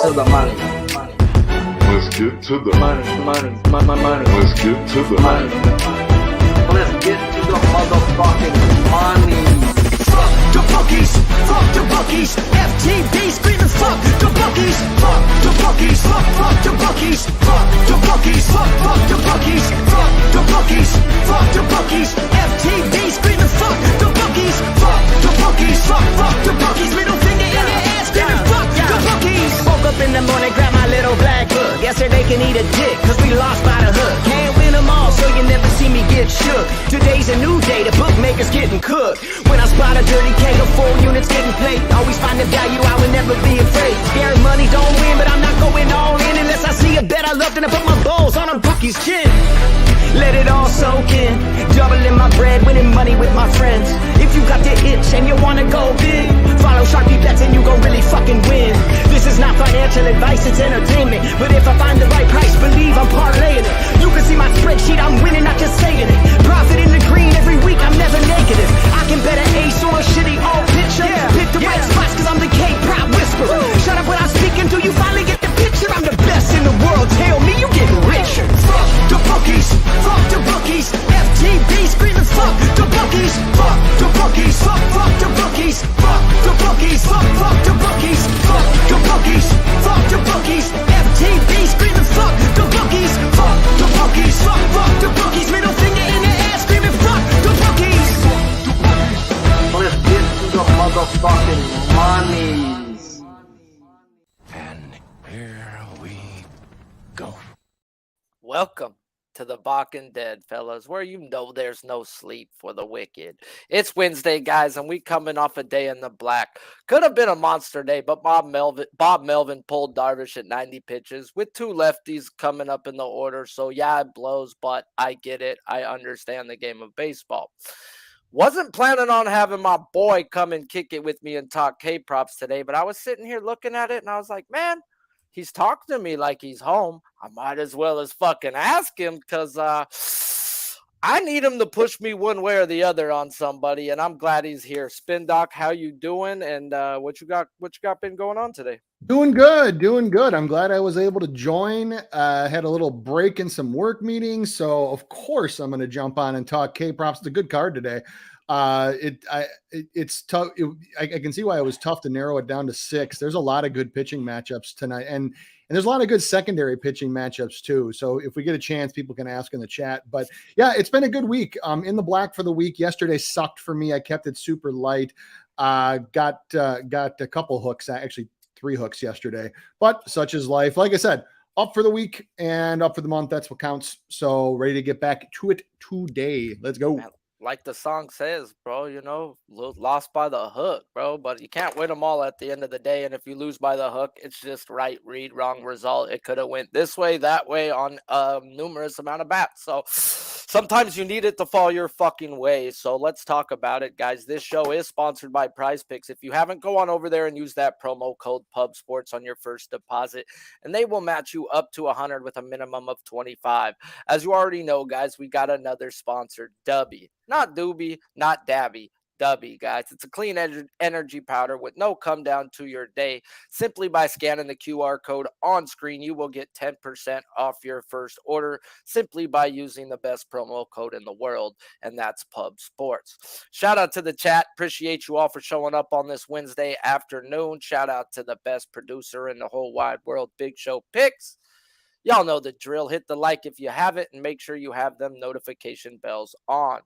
to the money. Let's get to the Money. Let's get to the Money. Let's get to the motherfucking money. Fuck the bookies, fuck the bookies. FTV screaming fuck the bookies, fuck the bookies, fuck the bookies, fuck the bookies, fuck the bookies, fuck the bookies, fuck the bookies. FTV screaming fuck the bookies, fuck the bookies, fuck the bookies. Middle finger in your ass screaming fuck the bookies. Woke up in the morning, grab my little black book. Yesterday can eat a dick, cause we lost by the hook. Can't win them all, so you never see me get shook. Today's a new day, the bookmaker's getting cooked. When I spot a dirty keg of 4 units getting played, always find the value, I would never be afraid. Scary money don't win, but I'm not going all in unless I see a bet I love, then I put my balls on a bookie's chin. Let it all soak in, doubling my bread, winning money with my friends. If you got the itch and you wanna go big, follow Sharpie bets and you gon' really fucking win. This is not financial advice, it's entertainment. But if I find the right price, believe I'm parlaying it. You can see my spreadsheet, I'm winning, not just saying it. Profit in the green every week, I'm never negative. I can bet an ace or a shitty old picture. Pick the right spots cause I'm the K-Prop whisperer. Shut up when I speak until you finally get the picture. I'm the best in the world, tell me you getting richer. Fuck the bookies, fuck the bookies. FTV screaming fuck the bookies, fuck the bookies, fuck the bookies, fuck the bookies, fuck the bookies, fuck the bookies, fuck the bookies. FTV screaming fuck the bookies, fuck the bookies, fuck the bookies. Middle finger in the ass screaming fuck the bookies. Let's get to the motherfucking monies. And here we go. Welcome to the Balking Dead, fellas, where you know there's no sleep for the wicked. It's Wednesday, guys, and we coming off a day in the black. Could have been a monster day, but Bob Melvin pulled Darvish at 90 pitches with 2 lefties coming up in the order. So, yeah, it blows, but I get it. I understand the game of baseball. Wasn't planning on having my boy come and kick it with me and talk K-props today, but I was sitting here looking at it, and I was like, man, he's talking to me like he's home. I might as well as fucking ask him because I need him to push me one way or the other on somebody, and I'm glad he's here. Spin Doc, how you doing? And what you got been going on today? Doing good. I'm glad I was able to join. Had a little break in some work meetings, so of course I'm going to jump on and talk K-props. It's a good card today. It's tough. I can see why it was tough to narrow it down to 6. There's a lot of good pitching matchups tonight, and there's a lot of good secondary pitching matchups too. So if we get a chance, people can ask in the chat. But yeah, it's been a good week. In the black for the week. Yesterday sucked for me. I kept it super light. Got a couple hooks, actually 3 hooks yesterday. But such is life. Like I said, up for the week and up for the month. That's what counts. So ready to get back to it today. Let's go. Like the song says, bro, you know, lost by the hook, bro, but you can't win them all at the end of the day. And if you lose by the hook, it's just right read, wrong result. It could have went this way, that way on numerous amount of bats. So sometimes you need it to fall your fucking way. So let's talk about it, guys. This show is sponsored by PrizePicks. If you haven't, go on over there and use that promo code PubSports on your first deposit, and they will match you up to 100 with a minimum of 25. As you already know, guys, we got another sponsor, Dubby. Not Doobie, not Dabby. Dubby, guys. It's a clean energy powder with no come down to your day. Simply by scanning the QR code on screen, you will get 10% off your first order simply by using the best promo code in the world, and that's Pub Sports. Shout out to the chat. Appreciate you all for showing up on this Wednesday afternoon. Shout out to the best producer in the whole wide world, Big Show Picks. Y'all know the drill. Hit the like if you haven't, and make sure you have them notification bells on.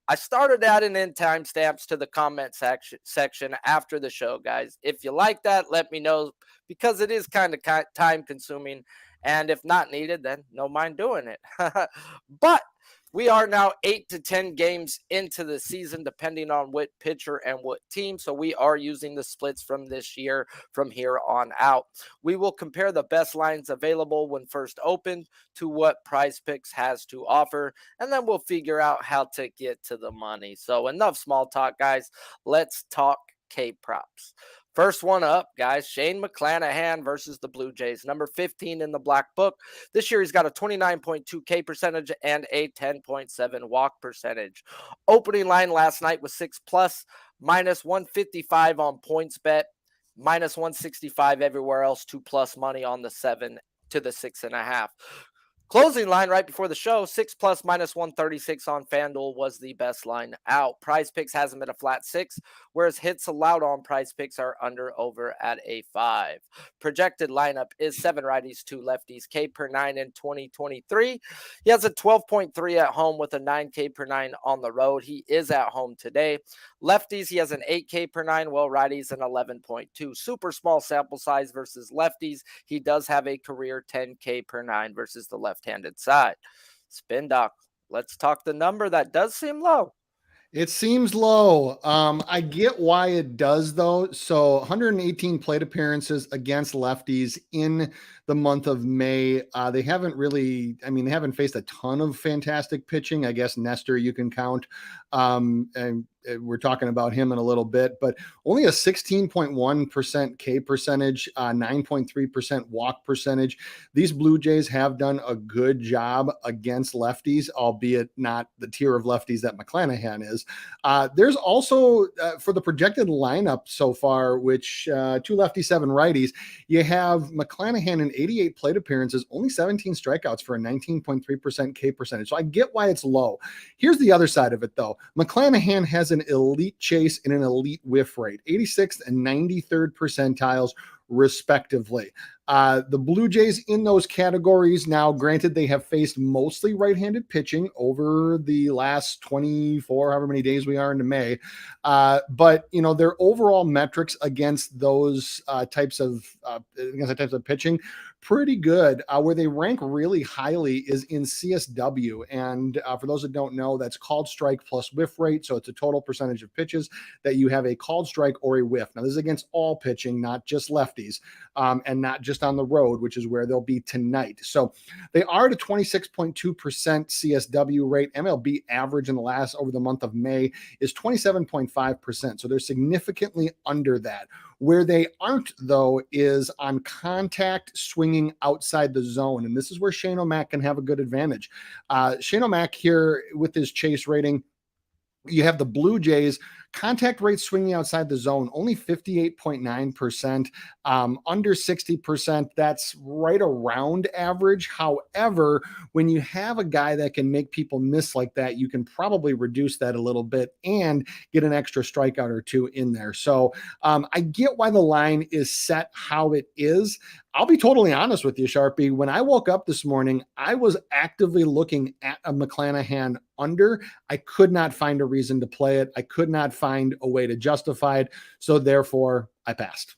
I started adding in timestamps to the comment section after the show, guys. If you like that, let me know, because it is kind of time consuming. And if not needed, then no mind doing it. But we are now 8 to 10 games into the season, depending on what pitcher and what team. So we are using the splits from this year from here on out. We will compare the best lines available when first opened to what PrizePicks has to offer, and then we'll figure out how to get to the money. So enough small talk, guys. Let's talk K-props. First one up, guys, Shane McClanahan versus the Blue Jays, number 15 in the black book. This year, he's got a 29.2 K percentage and a 10.7 walk percentage. Opening line last night was 6+, minus 155 on PointsBet. minus 165 everywhere else, 2+ money on the 7 to the 6.5. Closing line right before the show, 6+ minus 136 on FanDuel was the best line out. PrizePicks hasn't been a flat 6, whereas hits allowed on PrizePicks are under over at a 5. Projected lineup is 7 righties, 2 lefties, K per 9 in 2023. He has a 12.3 at home with a 9K per 9 on the road. He is at home today. Lefties, he has an 8K per 9, while righties an 11.2. Super small sample size versus lefties. He does have a career 10K per 9 versus the left-handed side. Spin Doc, let's talk the number that does seem low. It seems low. I get why it does, though. So 118 plate appearances against lefties in the month of May. They haven't really, they haven't faced a ton of fantastic pitching. I guess Nestor you can count. And we're talking about him in a little bit, but only a 16.1% K percentage, 9.3% walk percentage. These Blue Jays have done a good job against lefties, albeit not the tier of lefties that McClanahan is. There's also, for the projected lineup so far, which 2 lefties, 7 righties, you have McClanahan in 88 plate appearances, only 17 strikeouts for a 19.3% K percentage. So I get why it's low. Here's the other side of it, though. McClanahan has an elite chase and an elite whiff rate, 86th and 93rd percentiles, respectively. The Blue Jays in those categories now, granted, they have faced mostly right-handed pitching over the last 24, however many days we are into May. But their overall metrics against those types of pitching, pretty good. Where they rank really highly is in CSW. And for those that don't know, that's called strike plus whiff rate. So it's a total percentage of pitches that you have a called strike or a whiff. Now, this is against all pitching, not just lefties, and not just on the road, which is where they'll be tonight. So they are at a 26.2% CSW rate. MLB average in the last over the month of May is 27.5%. So they're significantly under that. Where they aren't, though, is on contact swinging outside the zone. And this is where Shane O'Mac can have a good advantage. Shane O'Mac here with his chase rating, you have the Blue Jays contact rate swinging outside the zone, only 58.9%, under 60%. That's right around average. However, when you have a guy that can make people miss like that, you can probably reduce that a little bit and get an extra strikeout or 2 in there. So I get why the line is set how it is. I'll be totally honest with you, Sharpie. When I woke up this morning, I was actively looking at a McClanahan under. I could not find a reason to play it. I could not find a way to justify it. So therefore, I passed.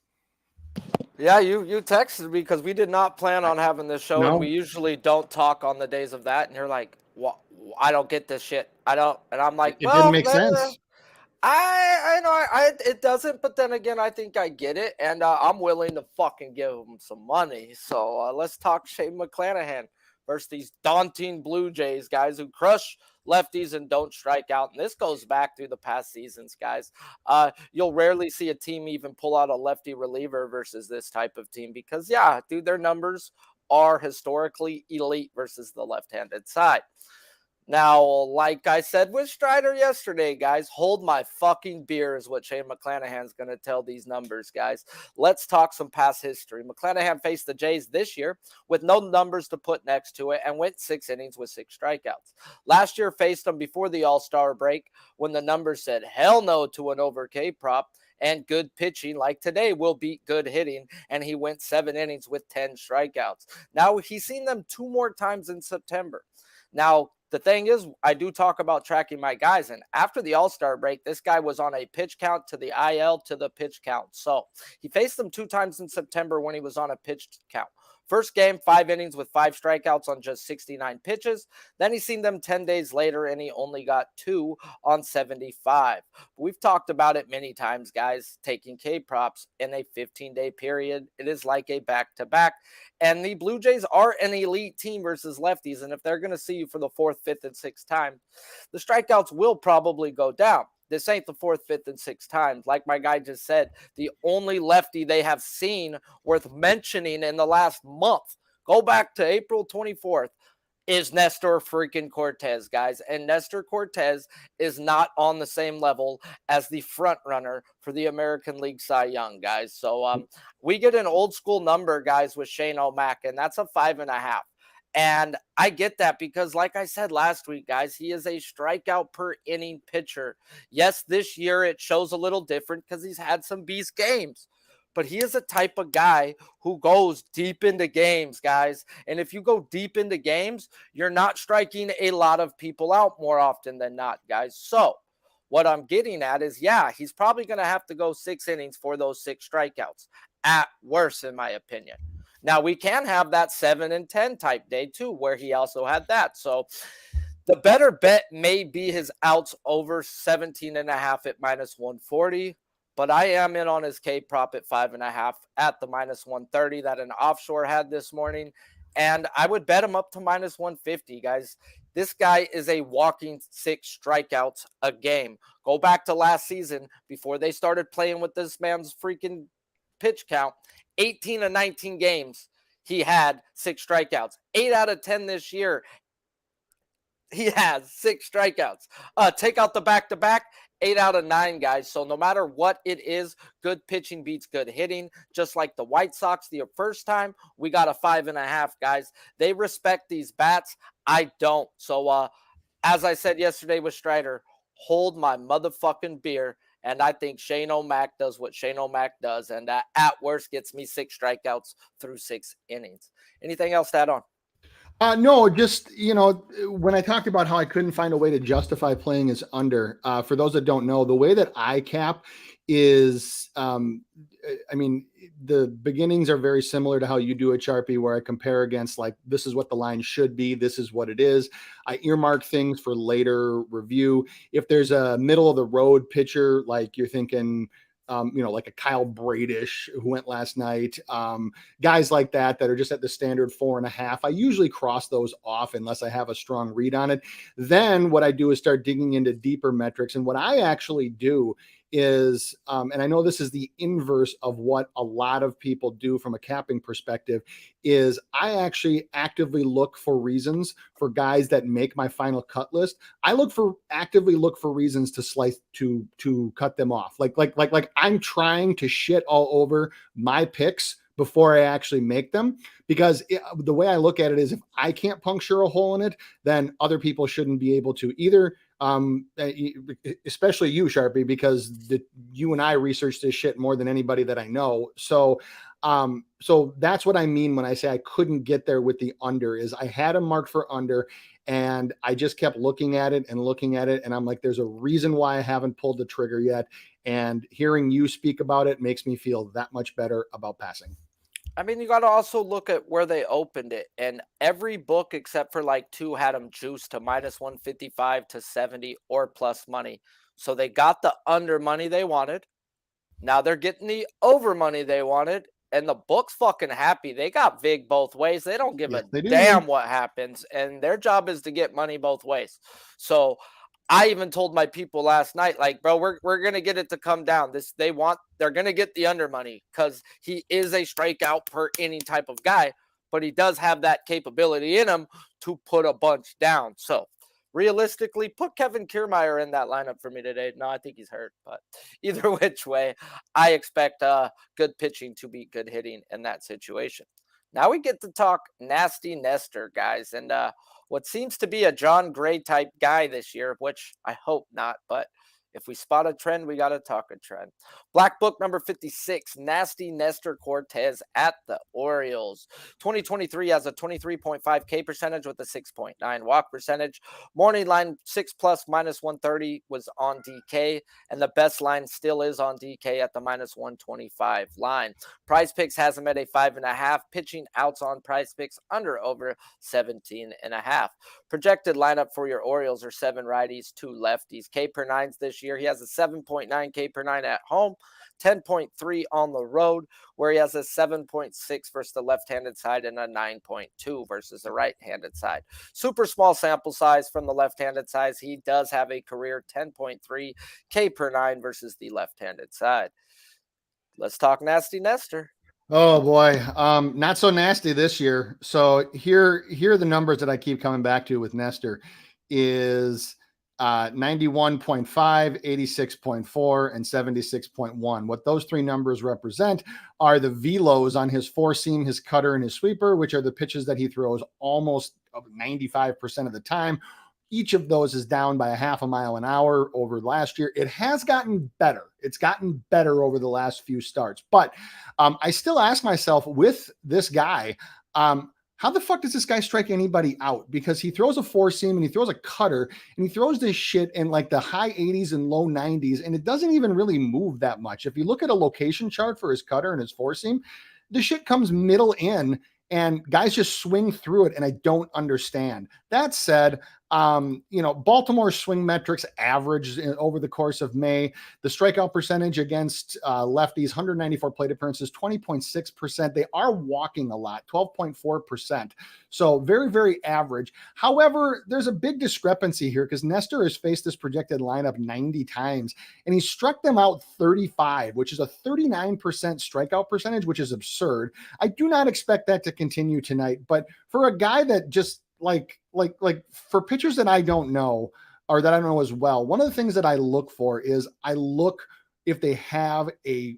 Yeah, you texted me because we did not plan on having this show, No. and we usually don't talk on the days of that. And you're like, "What? I don't get this shit. I don't." And I'm like, It didn't make sense. I know it doesn't, but then again, I think I get it, and I'm willing to fucking give him some money. So let's talk Shane McClanahan versus these daunting Blue Jays, guys who crush lefties and don't strike out. And this goes back through the past seasons, guys. You'll rarely see a team even pull out a lefty reliever versus this type of team because, yeah, dude, their numbers are historically elite versus the left-handed side. Now, like I said with Strider yesterday, guys, hold my fucking beer is what Shane McClanahan's going to tell these numbers, guys. Let's talk some past history. McClanahan faced the Jays this year with no numbers to put next to it and went 6 innings with 6 strikeouts. Last year faced them before the All-Star break when the numbers said hell no to an over K prop and good pitching like today will beat good hitting, and he went 7 innings with 10 strikeouts. Now, he's seen them 2 more times in September. Now, the thing is, I do talk about tracking my guys, and after the All-Star break, this guy was on a pitch count to the IL to the pitch count. So he faced them 2 times in September when he was on a pitch count. First game, 5 innings with 5 strikeouts on just 69 pitches. Then he's seen them 10 days later, and he only got 2 on 75. We've talked about it many times, guys, taking K-props in a 15-day period. It is like a back-to-back. And the Blue Jays are an elite team versus lefties, and if they're going to see you for the 4th, 5th, and 6th time, the strikeouts will probably go down. This ain't the 4th, 5th, and 6th times. Like my guy just said, the only lefty they have seen worth mentioning in the last month. Go back to April 24th. is Nestor freaking Cortez, guys. And Nestor Cortez is not on the same level as the front runner for the American League Cy Young, guys. So we get an old school number, guys, with Shane O'Mac, and that's a 5.5. And I get that because, like I said last week, guys, he is a strikeout per inning pitcher. Yes, this year it shows a little different because he's had some beast games. But he is a type of guy who goes deep into games, guys. And if you go deep into games, you're not striking a lot of people out more often than not, guys. So what I'm getting at is, yeah, he's probably going to have to go 6 innings for those 6 strikeouts at worst, in my opinion. Now, we can have that 7 and 10 type day, too, where he also had that. So the better bet may be his outs over 17.5 at minus 140. But I am in on his K prop at 5.5 at the minus 130 that an offshore had this morning. And I would bet him up to minus 150, guys. This guy is a walking 6 strikeouts a game. Go back to last season before they started playing with this man's freaking pitch count. 18 of 19 games, he had 6 strikeouts. 8 out of 10 this year, he has 6 strikeouts. Take out the back-to-back, 8 out of 9, guys. So no matter what it is, good pitching beats good hitting. Just like the White Sox the first time, we got a 5.5, guys. They respect these bats. I don't. So as I said yesterday with Strider, hold my motherfucking beer. And I think Shane O'Mac does what Shane O'Mac does. And at worst gets me 6 strikeouts through 6 innings. Anything else to add on? No, just, when I talked about how I couldn't find a way to justify playing his under, for those that don't know, the way that I cap is, the beginnings are very similar to how you do it, Sharpie, where I compare against, like, this is what the line should be. This is what it is. I earmark things for later review. If there's a middle of the road pitcher, like you're thinking, like a Kyle Bradish who went last night, guys like that are just at the standard 4.5. I usually cross those off unless I have a strong read on it. Then what I do is start digging into deeper metrics. And what I actually do is, and I know this is the inverse of what a lot of people do from a capping perspective, is I actually actively look for reasons for guys that make my final cut list. I actively look for reasons to slice to cut them off. Like I'm trying to shit all over my picks before I actually make them, because the way I look at it is, if I can't puncture a hole in it, then other people shouldn't be able to either. Especially you, Sharpie, because you and I research this shit more than anybody that I know. So that's what I mean when I say I couldn't get there with the under, is I had him marked for under, and I just kept looking at it. And I'm like, there's a reason why I haven't pulled the trigger yet. And hearing you speak about it makes me feel that much better about passing. I mean, you got to also look at where they opened it. And every book except for like 2 had them juiced to minus 155 to 70 or plus money. So they got the under money they wanted. Now they're getting the over money they wanted. And the book's fucking happy. They got vig both ways. They don't give a damn what happens. And their job is to get money both ways. So I even told my people last night, like, bro, we're going to get it to come down. They're going to get the under money because he is a strikeout per inning type of guy, but he does have that capability in him to put a bunch down. So realistically, put Kevin Kiermaier in that lineup for me today. No, I think he's hurt, but either which way, I expect good pitching to beat good hitting in that situation. Now we get to talk Nasty Nestor, guys, and what seems to be a John Gray type guy this year, which I hope not, but if we spot a trend, we got to talk a trend. Black Book number 56, Nasty Nestor Cortez at the Orioles. 2023 has a 23.5 K percentage with a 6.9 walk percentage. Morning line 6+ minus 130 was on DK, and the best line still is on DK at the minus 125 line. PrizePicks has him at a 5.5. Pitching outs on PrizePicks under over 17.5. Projected lineup for your Orioles are 7 righties, 2 lefties. K per 9s this year. He has a 7.9 K per 9 at home, 10.3 on the road, where he has a 7.6 versus the left-handed side and a 9.2 versus the right-handed side. Super small sample size from the left-handed side. He does have a career 10.3 K per 9 versus the left-handed side. Let's talk Nasty Nestor. Oh boy, not so nasty this year. So here are the numbers that I keep coming back to with Nestor is 91.5, 86.4, and 76.1. What those three numbers represent are the velos on his four seam, his cutter, and his sweeper, which are the pitches that he throws almost 95% of the time. Each of those is down by a half a mile an hour over last year. It has gotten better. It's gotten better over the last few starts. But I still ask myself with this guy, how the fuck does this guy strike anybody out? Because he throws a four seam and he throws a cutter and he throws this shit in like the high 80s and low 90s, and it doesn't even really move that much. If you look at a location chart for his cutter and his four seam, the shit comes middle in and guys just swing through it, and I don't understand. That said, Baltimore's swing metrics averaged over the course of May. The strikeout percentage against lefties, 194 plate appearances, 20.6%. They are walking a lot, 12.4%. So very, very average. However, there's a big discrepancy here because Nestor has faced this projected lineup 90 times, and he struck them out 35, which is a 39% strikeout percentage, which is absurd. I do not expect that to continue tonight, but for a guy that just like for pitchers that I don't know or that I don't know as well, one of the things that I look for is I look if they have a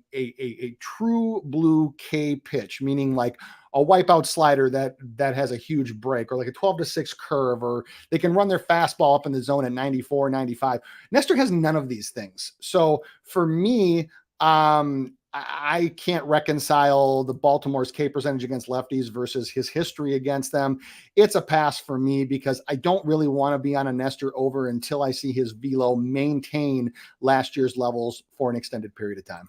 true blue K pitch, meaning like a wipeout slider that has a huge break, or like a 12-6 curve, or they can run their fastball up in the zone at 94, 95. Nestor has none of these things. So for me, I can't reconcile the Baltimore's K percentage against lefties versus his history against them. It's a pass for me because I don't really want to be on a Nestor over until I see his velo maintain last year's levels for an extended period of time.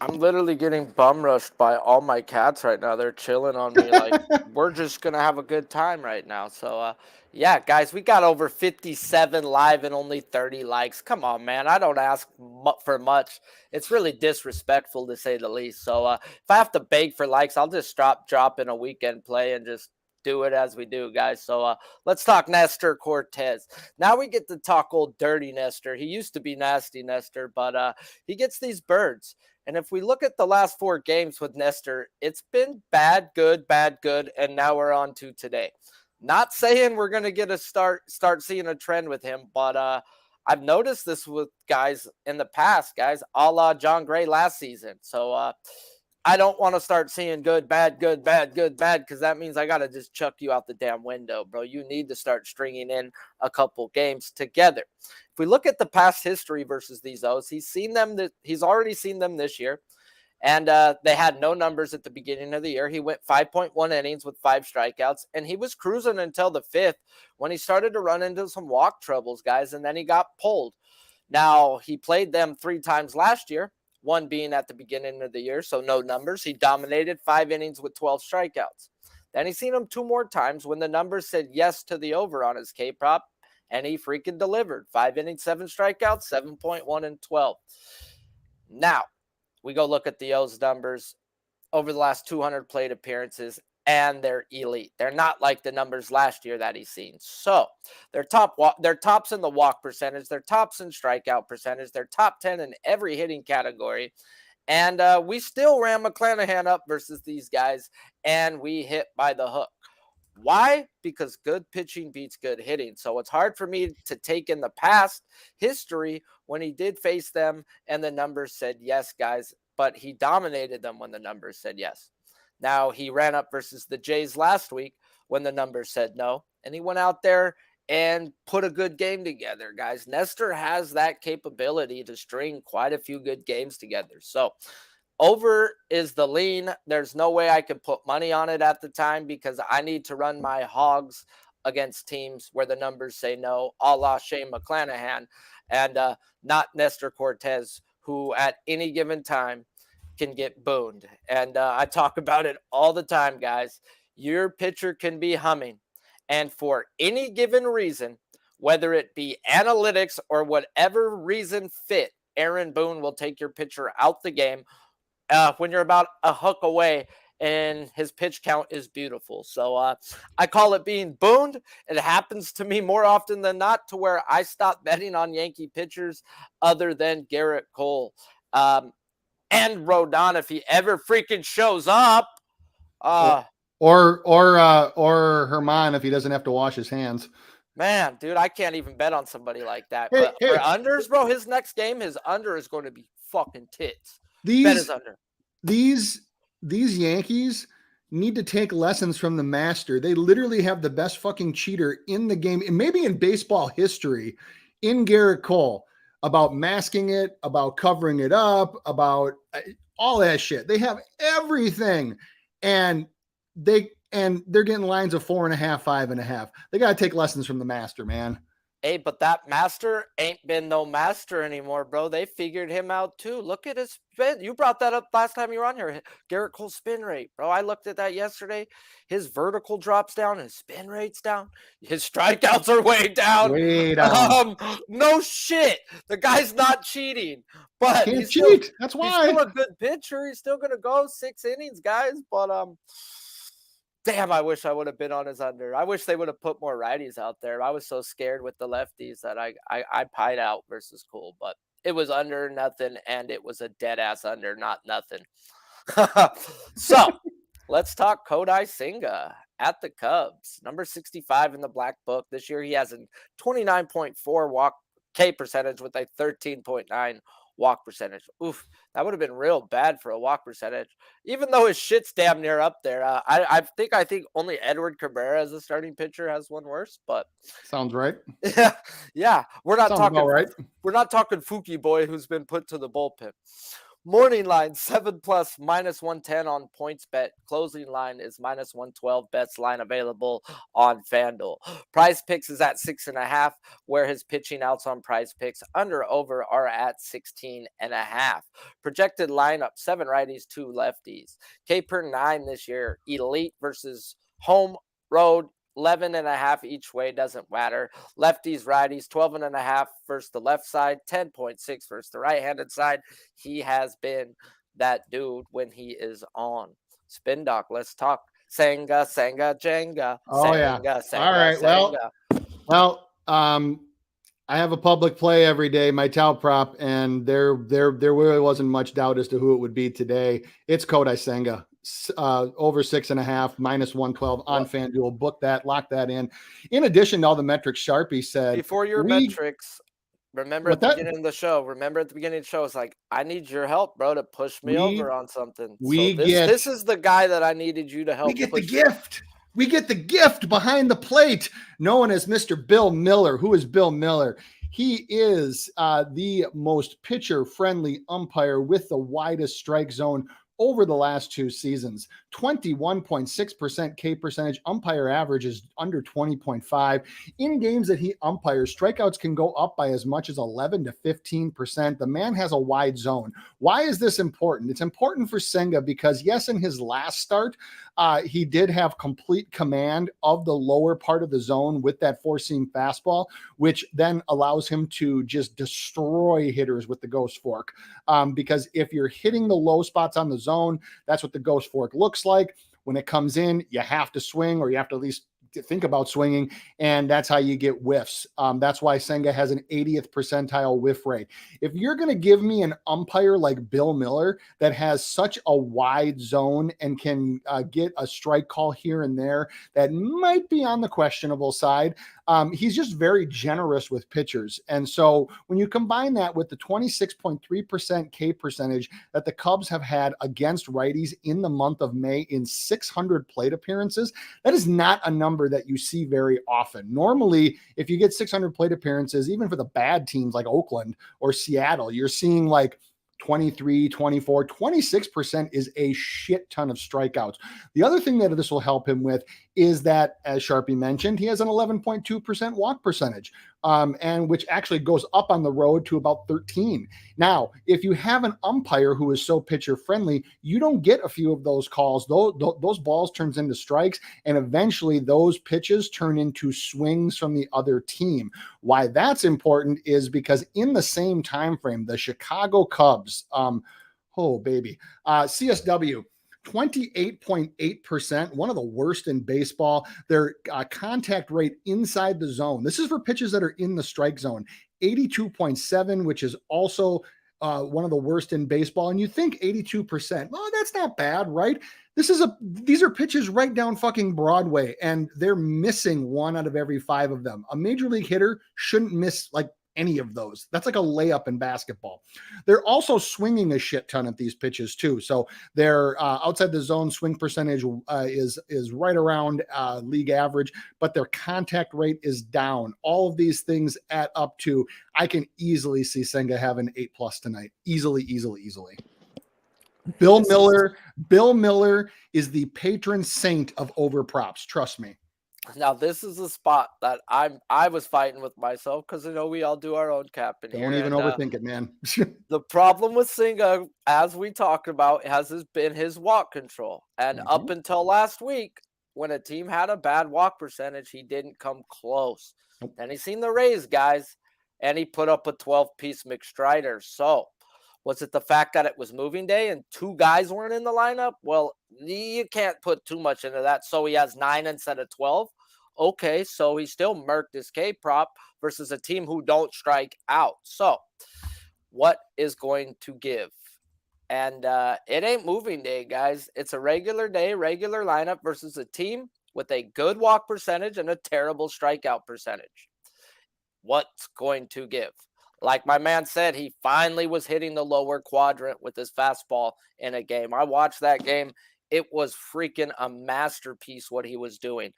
I'm literally getting bum rushed by all my cats right now. They're chilling on me like we're just gonna have a good time right now. So yeah, guys, we got over 57 live and only 30 likes. Come on, man. I don't ask for much. It's really disrespectful to say the least. So if I have to beg for likes, I'll just drop in a weekend play and just do it as we do, guys. So let's talk Nestor Cortez. Now we get to talk old dirty Nestor. He used to be nasty Nestor, but he gets these birds. And if we look at the last 4 games with Nestor, it's been bad, good, and now we're on to today. Not saying we're going to get a start seeing a trend with him, but I've noticed this with guys in the past, guys, a la John Gray last season. So I don't want to start seeing good, bad, because that means I got to just chuck you out the damn window, bro. You need to start stringing in a couple games together. If we look at the past history versus these O's, he's already seen them this year, and they had no numbers at the beginning of the year. He went 5.1 innings with 5 strikeouts, and he was cruising until the 5th when he started to run into some walk troubles, guys, and then he got pulled. Now, he played them 3 times last year, one being at the beginning of the year, so no numbers. He dominated 5 innings with 12 strikeouts. Then he's seen him 2 more times when the numbers said yes to the over on his K-prop, and he freaking delivered. 5 innings, 7 strikeouts, 7.1 and 12. Now, we go look at the O's numbers over the last 200 plate appearances, and they're elite. They're not like the numbers last year that he's seen. So they're tops in the walk percentage, they're tops in strikeout percentage, they're top 10 in every hitting category. And we still ran McClanahan up versus these guys, and we hit by the hook. Why? Because good pitching beats good hitting. So it's hard for me to take in the past history when he did face them and the numbers said yes, guys, but he dominated them when the numbers said yes. Now, he ran up versus the Jays last week when the numbers said no, and he went out there and put a good game together, guys. Nestor has that capability to string quite a few good games together. So over is the lean. There's no way I could put money on it at the time because I need to run my hogs against teams where the numbers say no, a la Shane McClanahan, and not Nestor Cortez, who at any given time can get booned. And I talk about it all the time, guys. Your pitcher can be humming, and for any given reason, whether it be analytics or whatever reason fit, Aaron Boone will take your pitcher out the game when you're about a hook away and his pitch count is beautiful. So I call it being booned. It happens to me more often than not to where I stop betting on Yankee pitchers other than Garrett Cole. and Rodon if he ever freaking shows up. Or Herman if he doesn't have to wash his hands. Man, dude, I can't even bet on somebody like that. Hey, But hey. for unders, bro, his next game, his under is going to be fucking tits. Bet These his under. these Yankees need to take lessons from the master. They literally have the best fucking cheater in the game, and maybe in baseball history, in Garrett Cole, about masking it, about covering it up, about all that shit. They have everything, and they're getting lines of 4.5, 5.5. They got to take lessons from the master, man. Hey, but that master ain't been no master anymore, bro. They figured him out too. Look at his spin. You brought that up last time you were on here. Garrett Cole's spin rate, bro. I looked at that yesterday. His vertical drops down, his spin rate's down, his strikeouts are way down. Way down. No shit. The guy's not cheating, but Can't he's cheat. Still, That's he's why. still a good pitcher. He's still gonna go 6 innings, guys. But damn, I wish I would have been on his under. I wish they would have put more righties out there. I was so scared with the lefties that I pied out versus Cole, but it was under nothing, and it was a dead ass under, not nothing. So let's talk Kodai Senga at the Cubs, number 65 in the black book. This year he has a 29.4 walk K percentage with a 13.9 walk percentage. Oof, that would have been real bad for a walk percentage, even though his shit's damn near up there. I think only Edward Cabrera as a starting pitcher has one worse, but Sounds right. yeah, we're not Sounds talking about right. We're not talking Fuki boy who's been put to the bullpen. Morning line 7+ -110 on points bet. Closing line is -112. Best line available on FanDuel. PrizePicks is at 6.5, where his pitching outs on PrizePicks under over are at 16.5. Projected lineup 7 righties, 2 lefties. K per 9 this year. Elite versus home, road. 11.5 each way, doesn't matter. Lefties, righties, 12.5 versus the left side, 10.6 versus the right-handed side. He has been that dude when he is on. Spin Doc, let's talk. Senga, Jenga. Oh, Senga, yeah. Senga, All right. Senga. Well, I have a public play every day, my Tau prop, and there really wasn't much doubt as to who it would be today. It's Kodai Senga. Over 6.5, -112 on FanDuel. Book that, lock that in. In addition to all the metrics Sharpie said. Before your metrics, remember at the beginning of the show, it's like, I need your help, bro, to push me over on something. This is the guy that I needed you to help. We get the gift. We get the gift behind the plate, known as Mr. Bill Miller. Who is Bill Miller? He is the most pitcher-friendly umpire with the widest strike zone over the last 2 seasons. 21.6% K percentage. Umpire average is under 20.5. In games that he umpires, strikeouts can go up by as much as 11 to 15%. The man has a wide zone. Why is this important? It's important for Senga because, yes, in his last start, he did have complete command of the lower part of the zone with that 4-seam fastball, which then allows him to just destroy hitters with the ghost fork. Because if you're hitting the low spots on the zone, that's what the ghost fork looks like. When it comes in, you have to swing, or you have to at least think about swinging, and that's how you get whiffs. That's why Senga has an 80th percentile whiff rate. If you're going to give me an umpire like Bill Miller that has such a wide zone and can get a strike call here and there that might be on the questionable side, he's just very generous with pitchers. And so when you combine that with the 26.3% K percentage that the Cubs have had against righties in the month of May in 600 plate appearances, that is not a number that you see very often. Normally, if you get 600 plate appearances, even for the bad teams like Oakland or Seattle, you're seeing like 23, 24, 26% is a shit ton of strikeouts. The other thing that this will help him with is that, as Sharpie mentioned, he has an 11.2% walk percentage, and which actually goes up on the road to about 13. Now, if you have an umpire who is so pitcher friendly, you don't get a few of those calls. Those balls turns into strikes, and eventually those pitches turn into swings from the other team. Why that's important is because in the same time frame, the Chicago Cubs, CSW, 28.8%, one of the worst in baseball. Their contact rate inside the zone, this is for pitches that are in the strike zone, 82.7, which is also one of the worst in baseball. And you think 82%, well, that's not bad, right? These are pitches right down fucking Broadway, and they're missing 1 out of every 5 of them. A major league hitter shouldn't miss like any of those. That's like a layup in basketball. They're also swinging a shit ton at these pitches too. So their outside the zone swing percentage is right around league average, but their contact rate is down. All of these things add up to, I can easily see Senga having 8+ tonight. Easily. Bill Miller is the patron saint of over props. Trust me. Now, this is a spot that I was fighting with myself because, you know, we all do our own capping here. Don't even overthink it, man. The problem with Senga, as we talked about, been his walk control. And up until last week, when a team had a bad walk percentage, he didn't come close. Then he seen the Rays, guys, and he put up a 12-piece McStrider. So was it the fact that it was moving day and 2 guys weren't in the lineup? Well, you can't put too much into that. So he has 9 instead of 12. Okay, so he still murked his K prop versus a team who don't strike out. So what is going to give? And it ain't moving day, guys. It's a regular day, regular lineup versus a team with a good walk percentage and a terrible strikeout percentage. What's going to give? Like my man said, he finally was hitting the lower quadrant with his fastball in a game. I watched that game. It was freaking a masterpiece what he was doing.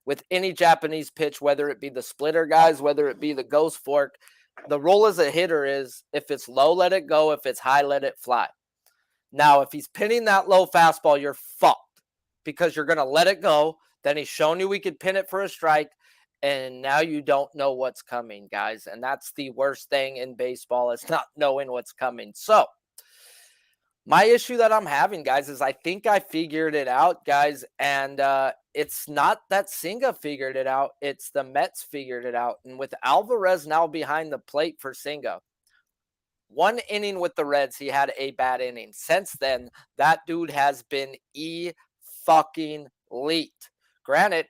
With any Japanese pitch, whether it be the splitter guys, whether it be the ghost fork, the rule as a hitter is if it's low, let it go. If it's high, let it fly. Now, if he's pinning that low fastball, you're fucked because you're going to let it go. Then he's shown you we could pin it for a strike. And now you don't know what's coming, guys. And that's the worst thing in baseball is not knowing what's coming. So my issue that I'm having, guys, is I think I figured it out, guys. And it's not that Senga figured it out. It's the Mets figured it out. And with Alvarez now behind the plate for Senga, 1 inning with the Reds, he had a bad inning. Since then, that dude has been fucking elite. Granted,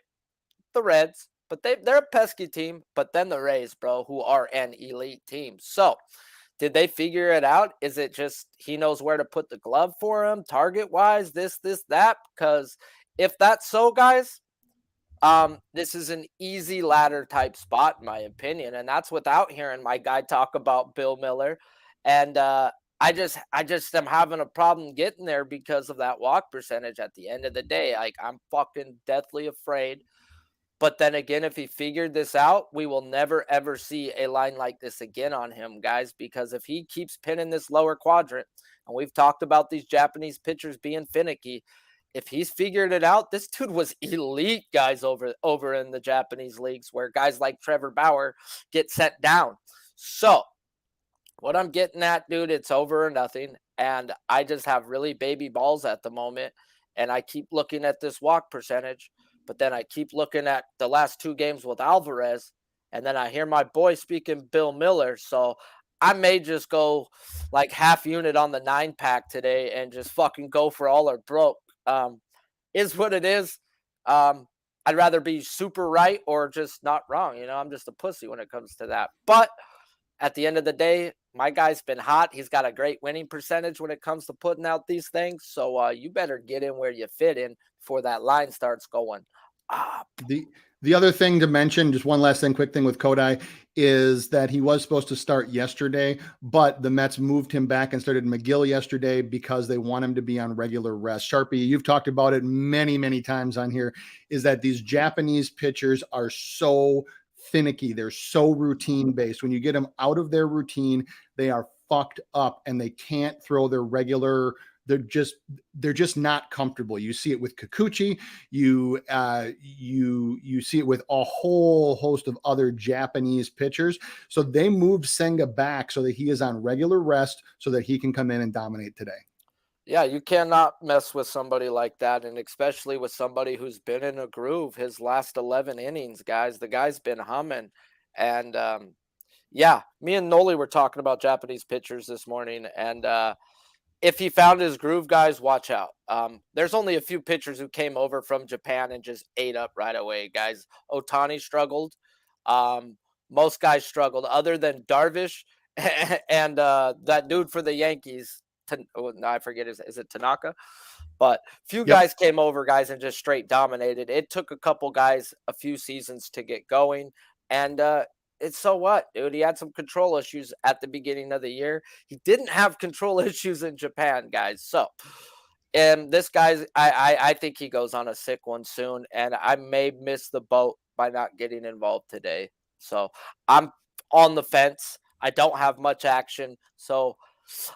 the Reds, but they're a pesky team. But then the Rays, bro, who are an elite team. So did they figure it out? Is it just he knows where to put the glove for him, target-wise, this, that? Because if that's so, guys, this is an easy ladder type spot, in my opinion. And that's without hearing my guy talk about Bill Miller. And I just am having a problem getting there because of that walk percentage at the end of the day. Like, I'm fucking deathly afraid. But then again, if he figured this out, we will never, ever see a line like this again on him, guys, because if he keeps pinning this lower quadrant, and we've talked about these Japanese pitchers being finicky, if he's figured it out, this dude was elite, guys, over in the Japanese leagues where guys like Trevor Bauer get sent down. So what I'm getting at, dude, it's over or nothing. And I just have really baby balls at the moment. And I keep looking at this walk percentage. But then I keep looking at the last 2 games with Alvarez, and then I hear my boy speaking Bill Miller. So I may just go like half unit on the 9-pack today and just fucking go for all or broke. Is what it is. I'd rather be super right or just not wrong. You know, I'm just a pussy when it comes to that. But at the end of the day, my guy's been hot. He's got a great winning percentage when it comes to putting out these things. So you better get in where you fit in before that line starts going up. The other thing to mention, just one last thing, quick thing with Kodai, is that he was supposed to start yesterday, but the Mets moved him back and started McGill yesterday because they want him to be on regular rest. Sharpie, you've talked about it many, many times on here, is that these Japanese pitchers are so finicky. They're so routine based. When you get them out of their routine, they are fucked up and they can't throw their regular. They're just not comfortable. You see it with Kikuchi. You see it with a whole host of other Japanese pitchers. So they moved Senga back so that he is on regular rest so that he can come in and dominate today. Yeah, you cannot mess with somebody like that, and especially with somebody who's been in a groove his last 11 innings, guys. The guy's been humming. And, yeah, me and Noli were talking about Japanese pitchers this morning, and if he found his groove, guys, watch out. There's only a few pitchers who came over from Japan and just ate up right away, guys. Ohtani struggled. Most guys struggled other than Darvish and that dude for the Yankees, no, I forget, is it Tanaka? But few Yep. guys came over, guys, and just straight dominated. It took a couple guys a few seasons to get going, and it's so what, dude? He had some control issues at the beginning of the year. He didn't have control issues in Japan, guys. So, and this guy's, I think he goes on a sick one soon, and I may miss the boat by not getting involved today. So I'm on the fence. I don't have much action, so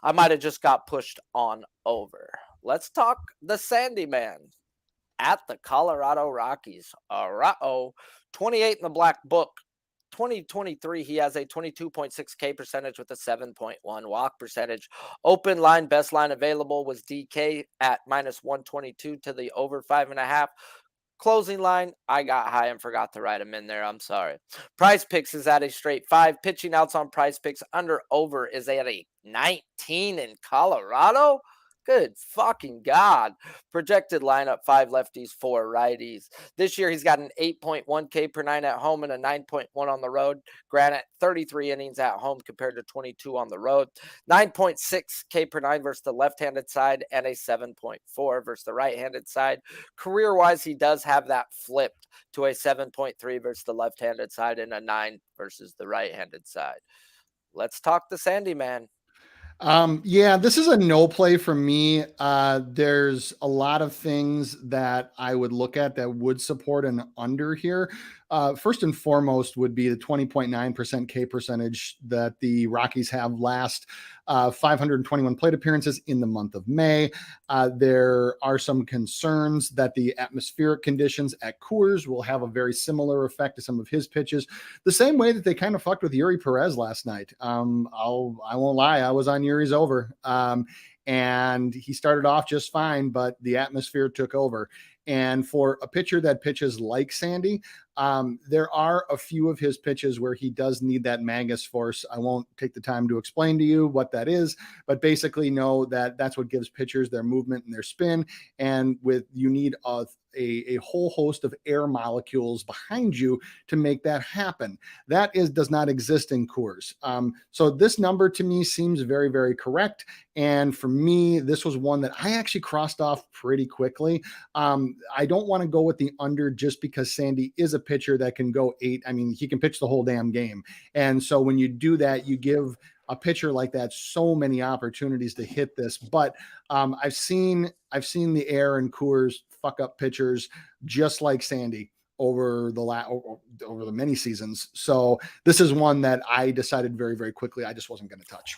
I might have just got pushed on over. Let's talk the Sandy Man at the Colorado Rockies. 28 in the black book. 2023, he has a 22.6 K percentage with a 7.1 walk percentage. Open line, best line available was DK at minus 122 to the over 5.5. Closing line, I got high and forgot to write him in there. I'm sorry. PrizePicks is at a straight 5. Pitching outs on PrizePicks under over is at a 19 in Colorado. Good fucking God. Projected lineup 5 lefties, 4 righties. This year he's got an 8.1 K per 9 at home and a 9.1 on the road. Granted, 33 innings at home compared to 22 on the road. 9.6 K per 9 versus the left-handed side and a 7.4 versus the right-handed side. Career-wise, he does have that flipped to a 7.3 versus the left-handed side and a 9 versus the right-handed side. Let's talk the Sandy Man. Yeah, this is a no play for me. There's a lot of things that I would look at that would support an under here. First and foremost would be the 20.9% K percentage that the Rockies have last 521 plate appearances in the month of May. There are some concerns that the atmospheric conditions at Coors will have a very similar effect to some of his pitches, the same way that they kind of fucked with Yuri Perez last night. I won't lie, I was on Yuri's over. And he started off just fine, but the atmosphere took over. And for a pitcher that pitches like Sandy, there are a few of his pitches where he does need that Magus force. I won't take the time to explain to you what that is, but basically know that that's what gives pitchers their movement and their spin. And you need a whole host of air molecules behind you to make that happen. That does not exist in Coors. So this number to me seems very, very correct. And for me, this was one that I actually crossed off pretty quickly. I don't want to go with the under just because Sandy is a pitcher that can go 8. I mean, he can pitch the whole damn game. And so when you do that, you give a pitcher like that so many opportunities to hit this. But I've seen the air and Coors fuck up pitchers just like Sandy over the many seasons. So this is one that I decided very, very quickly I just wasn't going to touch.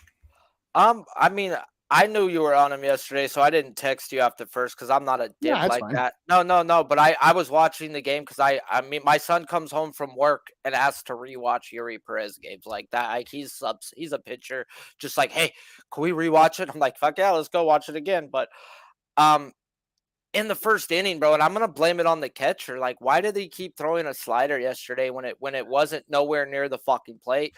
I mean, I knew you were on him yesterday, so I didn't text you after first because I'm not a dip like fine. that. No. But I was watching the game because I mean, my son comes home from work and asks to rewatch Yuri Perez games like that. Like he's a pitcher, just like, hey, can we rewatch it? I'm like, fuck yeah, let's go watch it again. But in the first inning, bro, and I'm gonna blame it on the catcher. Like, why did he keep throwing a slider yesterday when it wasn't nowhere near the fucking plate?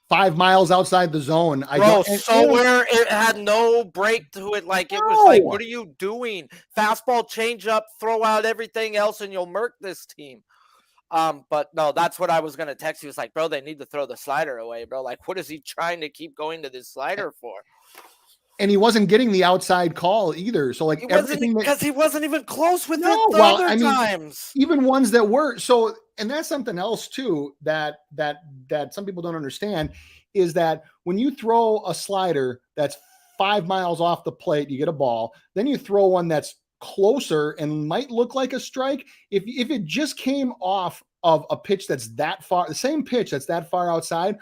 5 miles outside the zone. Where it had no break to it. Like, it was like, what are you doing? Fastball, change up, throw out everything else, and you'll murk this team. But no, that's what I was gonna text. He was like, bro, they need to throw the slider away, bro. Like, what is he trying to keep going to this slider for? And he wasn't getting the outside call either. So like everything because he wasn't even close with it times. Even ones that were. So, and that's something else too that some people don't understand is that when you throw a slider that's 5 miles off the plate, you get a ball. Then you throw one that's closer and might look like a strike. If it just came off of a pitch that's that far, the same pitch that's that far outside,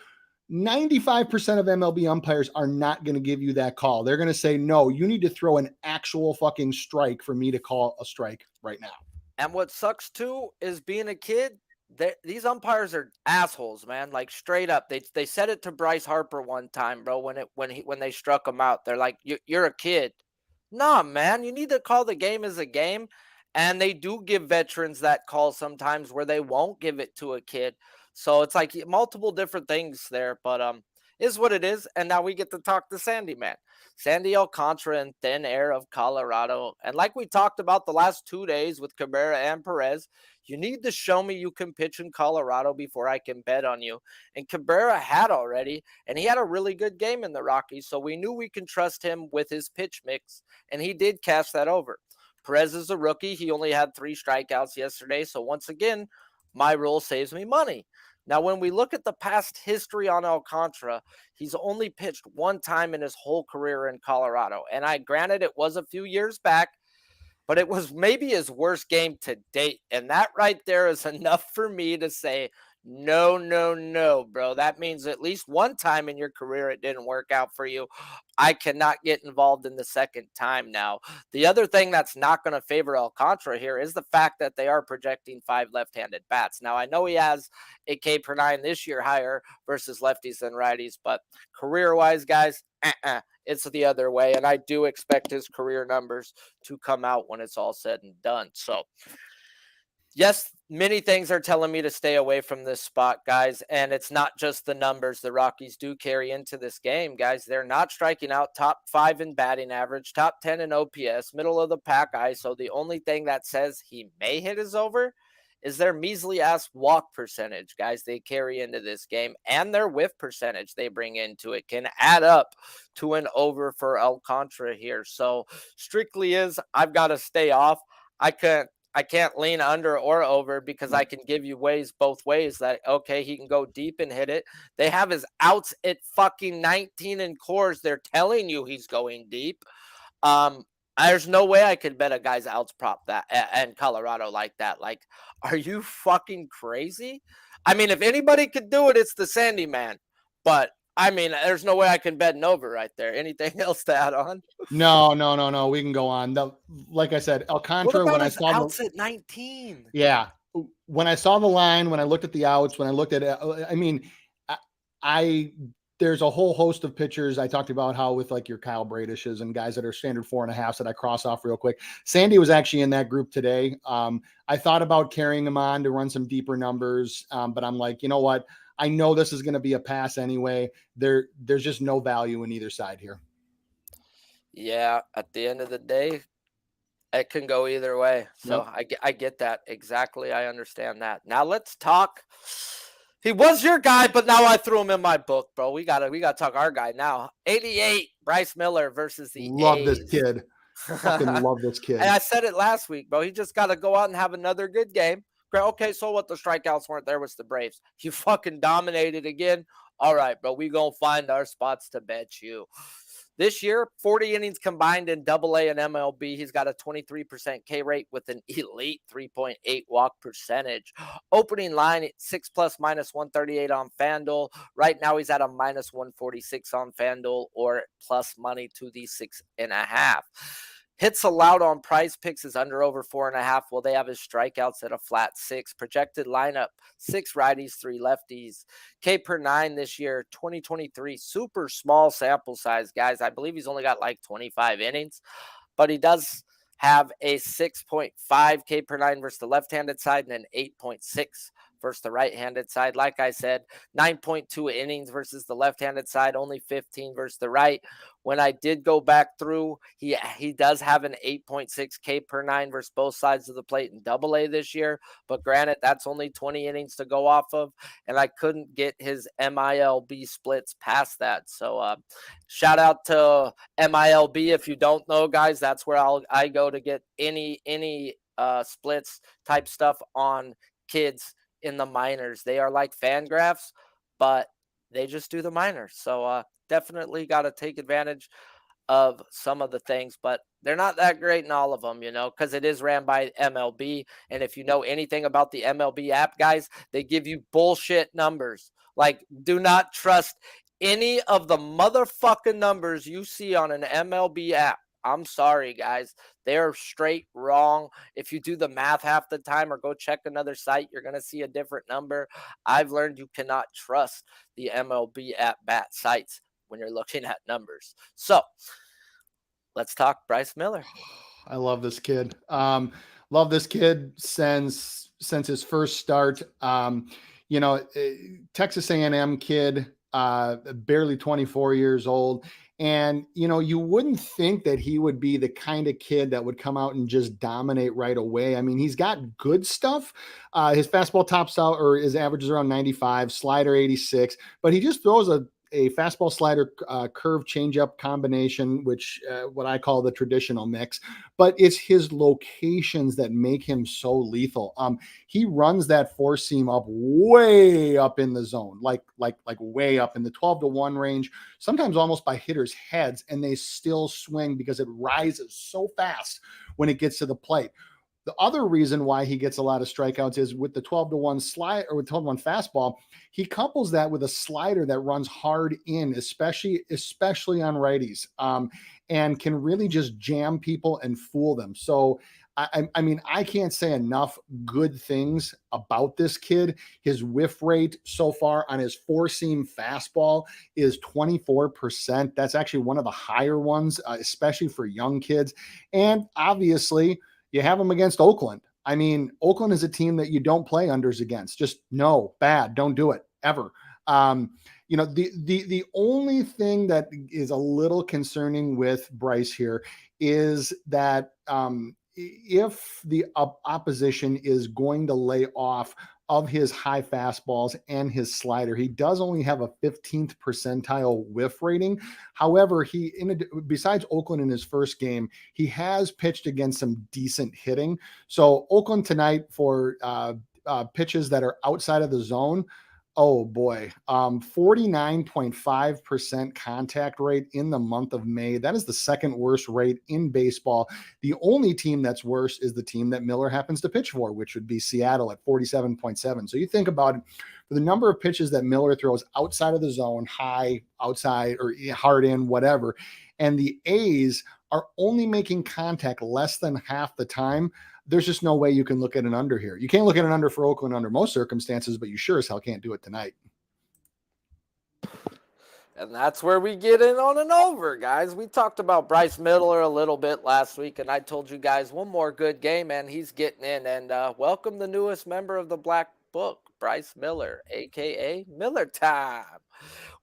95% of MLB umpires are not going to give you that call. They're going to say, no, you need to throw an actual fucking strike for me to call a strike right now. And what sucks too is being a kid, these umpires are assholes, man. Like straight up. They said it to Bryce Harper one time, bro, when they struck him out. They're like, you're a kid. Nah, man, you need to call the game as a game. And they do give veterans that call sometimes where they won't give it to a kid. So it's like multiple different things there, but is what it is. And now we get to talk to Sandy Man. Sandy Alcantara in thin air of Colorado. And like we talked about the last 2 days with Cabrera and Perez, you need to show me you can pitch in Colorado before I can bet on you. And Cabrera had already, and he had a really good game in the Rockies. So we knew we can trust him with his pitch mix, and he did cash that over. Perez is a rookie. He only had 3 strikeouts yesterday. So once again, my rule saves me money. Now, when we look at the past history on Alcantara, he's only pitched 1 time in his whole career in Colorado. And granted, it was a few years back, but it was maybe his worst game to date. And that right there is enough for me to say, no, no, no, bro. That means at least 1 time in your career it didn't work out for you. I cannot get involved in the second time now. The other thing that's not going to favor Alcantara here is the fact that they are projecting 5 left-handed bats. Now, I know he has a K per 9 this year higher versus lefties than righties, but career-wise, guys, it's the other way. And I do expect his career numbers to come out when it's all said and done. So, yes, many things are telling me to stay away from this spot, guys. And it's not just the numbers the Rockies do carry into this game, guys. They're not striking out, top 5 in batting average, top 10 in OPS, middle of the pack ISO. The only thing that says he may hit his over is their measly ass walk percentage, guys, they carry into this game, and their whiff percentage they bring into it can add up to an over for Alcantara here. So strictly is, I've got to stay off. I can't lean under or over because I can give you ways both ways that, okay, he can go deep and hit it. They have his outs at fucking 19 in cores. They're telling you he's going deep. There's no way I could bet a guy's outs prop that and Colorado like that. Like, are you fucking crazy? I mean, if anybody could do it, it's the Sandy man. But I mean, there's no way I can bet an over right there. Anything else to add on? No. We can go on. Like I said, Alcantara, when I saw outs at 19. Yeah. When I saw the line, when I looked at the outs, when I looked at it, I mean, there's a whole host of pitchers. I talked about how with like your Kyle Bradishes and guys that are standard 4.5 that I cross off real quick. Sandy was actually in that group today. I thought about carrying him on to run some deeper numbers, but I'm like, you know what? I know this is going to be a pass anyway. There's just no value in either side here. Yeah, at the end of the day, it can go either way. So yep. I get that. Exactly. I understand that. Now let's talk. He was your guy, but now I threw him in my book, bro. We gotta talk our guy now. 88, Bryce Miller versus the Love A's. This kid. Fucking love this kid. And I said it last week, bro. He just got to go out and have another good game. Okay, so what? The strikeouts weren't there with the Braves. You fucking dominated again. All right, bro. We gonna find our spots to bet you. This year, 40 innings combined in AA and MLB. He's got a 23% K rate with an elite 3.8 walk percentage. Opening line at 6+ minus 138 on FanDuel. Right now, he's at a minus 146 on FanDuel or plus money to the 6.5. Hits allowed on PrizePicks is under over 4.5. Well, they have his strikeouts at a flat 6. Projected lineup, 6 righties, 3 lefties. K per 9 this year, 2023. Super small sample size, guys. I believe he's only got like 25 innings, but he does have a 6.5 K per 9 versus the left-handed side and an 8.6 versus the right-handed side. Like I said, 9.2 innings versus the left-handed side, only 15 versus the right. When I did go back through, he does have an 8.6 K per 9 versus both sides of the plate in AA this year. But granted, that's only 20 innings to go off of, and I couldn't get his MILB splits past that. So shout out to MILB. If you don't know, guys, that's where I go to get any splits type stuff on kids in the minors. They are like Fangraphs, but they just do the minors. So definitely got to take advantage of some of the things, but they're not that great in all of them, because it is ran by MLB. And if you know anything about the MLB app, guys, they give you bullshit numbers. Like, do not trust any of the motherfucking numbers you see on an MLB app. I'm sorry, guys. They're straight wrong. If you do the math half the time or go check another site, you're going to see a different number. I've learned you cannot trust the MLB at-bat sites when you're looking at numbers. So let's talk Bryce Miller. I love this kid. Love this kid since his first start. Texas A&M kid, barely 24 years old. And, you wouldn't think that he would be the kind of kid that would come out and just dominate right away. I mean, he's got good stuff. His fastball tops out, or his average is around 95, slider 86, but he just throws a fastball slider curve changeup combination, which what I call the traditional mix, but it's his locations that make him so lethal. He runs that four seam up way up in the zone, like way up in the 12-1 range, sometimes almost by hitters' heads, and they still swing because it rises so fast when it gets to the plate. The other reason why he gets a lot of strikeouts is with the 12-1 slide, or with 12-1 fastball, he couples that with a slider that runs hard in, especially on righties, and can really just jam people and fool them. So, I mean, I can't say enough good things about this kid. His whiff rate so far on his four-seam fastball is 24%. That's actually one of the higher ones, especially for young kids. And obviously, you have them against Oakland. I mean, Oakland is a team that you don't play unders against. Just no, bad. Don't do it ever. The only thing that is a little concerning with Bryce here is that if the opposition is going to lay off of his high fastballs and his slider, he does only have a 15th percentile whiff rating. However, besides Oakland in his first game, he has pitched against some decent hitting. So Oakland tonight for pitches that are outside of the zone, oh boy, 49.5% contact rate in the month of May. That is the second worst rate in baseball. The only team that's worse is the team that Miller happens to pitch for, which would be Seattle at 47.7. So you think about it, for the number of pitches that Miller throws outside of the zone, high, outside, or hard in, whatever, and the A's are only making contact less than half the time, there's just no way you can look at an under here. You can't look at an under for Oakland under most circumstances, but you sure as hell can't do it tonight. And that's where we get in on an over, guys. We talked about Bryce Miller a little bit last week, and I told you guys one more good game, and he's getting in. And welcome the newest member of the Black Book, Bryce Miller, a.k.a. Miller Time.